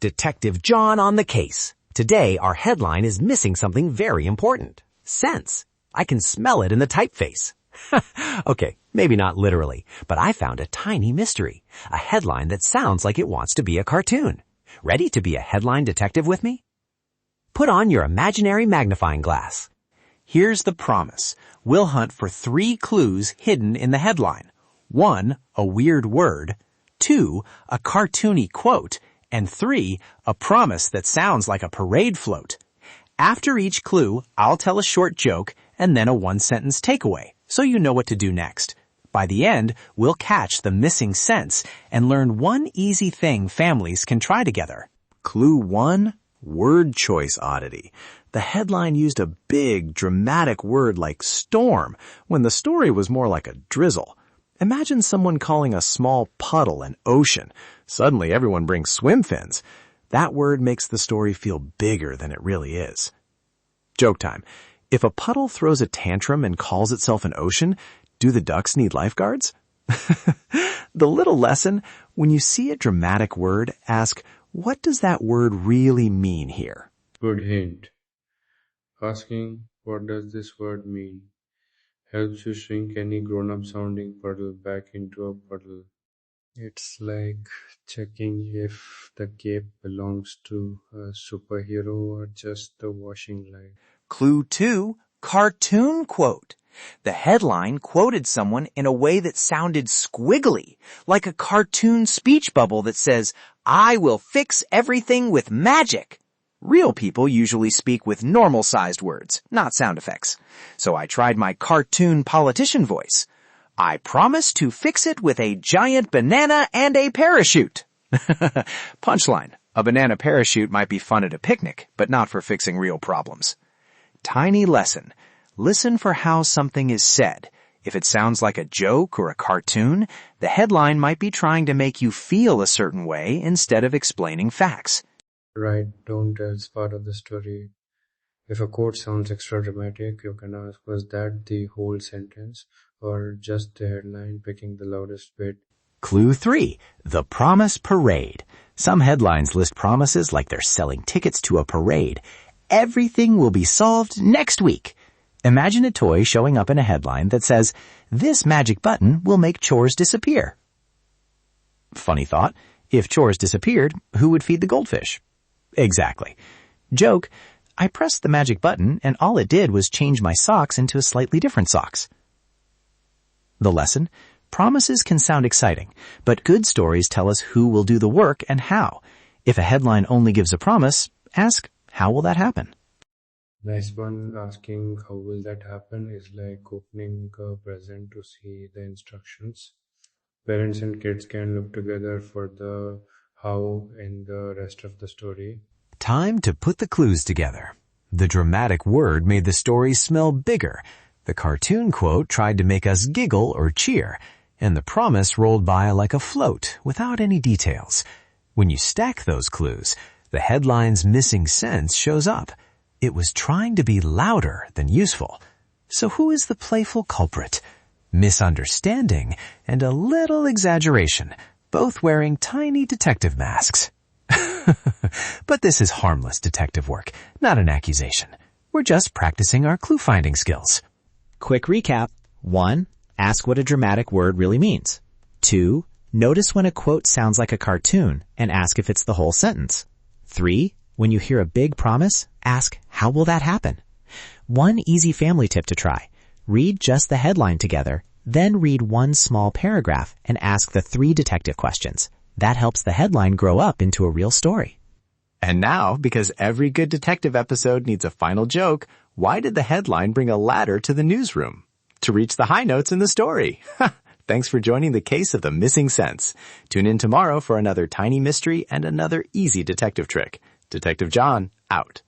Detective John on the case. Today, our headline is missing something very important. Sense. I can smell it in the typeface. Okay, maybe not literally, but I found a tiny mystery. A headline that sounds like it wants to be a cartoon. Ready to be a headline detective with me? Put on your imaginary magnifying glass. Here's the promise. We'll hunt for 3 clues hidden in the headline. 1, a weird word. 2, a cartoony quote. And 3, a promise that sounds like a parade float. After each clue, I'll tell a short joke and then a 1-sentence takeaway, so you know what to do next. By the end, we'll catch the missing sense and learn one easy thing families can try together. Clue 1, word choice oddity. The headline used a big, dramatic word like storm, when the story was more like a drizzle. Imagine someone calling a small puddle an ocean. Suddenly everyone brings swim fins. That word makes the story feel bigger than it really is. Joke time. If a puddle throws a tantrum and calls itself an ocean, do the ducks need lifeguards? The little lesson, when you see a dramatic word, ask, what does that word really mean here? Good hint. Asking, what does this word mean, helps you shrink any grown-up sounding puddle back into a puddle. It's like checking if the cape belongs to a superhero or just the washing line. Clue 2, cartoon quote. The headline quoted someone in a way that sounded squiggly, like a cartoon speech bubble that says, I will fix everything with magic. Real people usually speak with normal-sized words, not sound effects. So I tried my cartoon politician voice. I promise to fix it with a giant banana and a parachute. Punchline. A banana parachute might be fun at a picnic, but not for fixing real problems. Tiny lesson. Listen for how something is said. If it sounds like a joke or a cartoon, the headline might be trying to make you feel a certain way instead of explaining facts. Right, don't as part of the story. If a quote sounds extra dramatic, you can ask, was that the whole sentence or just the headline picking the loudest bit? Clue 3, the promise parade. Some headlines list promises like they're selling tickets to a parade. Everything will be solved next week. Imagine a toy showing up in a headline that says, this magic button will make chores disappear. Funny thought, if chores disappeared, who would feed the goldfish? Exactly. Joke, I pressed the magic button and all it did was change my socks into slightly different socks. The lesson, promises can sound exciting, but good stories tell us who will do the work and how. If a headline only gives a promise, ask, how will that happen? Nice one. Asking how will that happen is like opening a present to see the instructions. Parents and kids can look together for the how in the rest of the story. Time to put the clues together. The dramatic word made the story smell bigger. The cartoon quote tried to make us giggle or cheer, and the promise rolled by like a float without any details. When you stack those clues, the headline's missing sense shows up. It was trying to be louder than useful. So who is the playful culprit? Misunderstanding and a little exaggeration, both wearing tiny detective masks. But this is harmless detective work, not an accusation. We're just practicing our clue-finding skills. Quick recap. 1. Ask what a dramatic word really means. 2. Notice when a quote sounds like a cartoon and ask if it's the whole sentence. 3. When you hear a big promise, ask, how will that happen? One easy family tip to try. Read just the headline together, then read one small paragraph and ask the 3 detective questions. That helps the headline grow up into a real story. And now, because every good detective episode needs a final joke, why did the headline bring a ladder to the newsroom? To reach the high notes in the story. Thanks for joining the case of the missing sense. Tune in tomorrow for another tiny mystery and another easy detective trick. Detective John, out.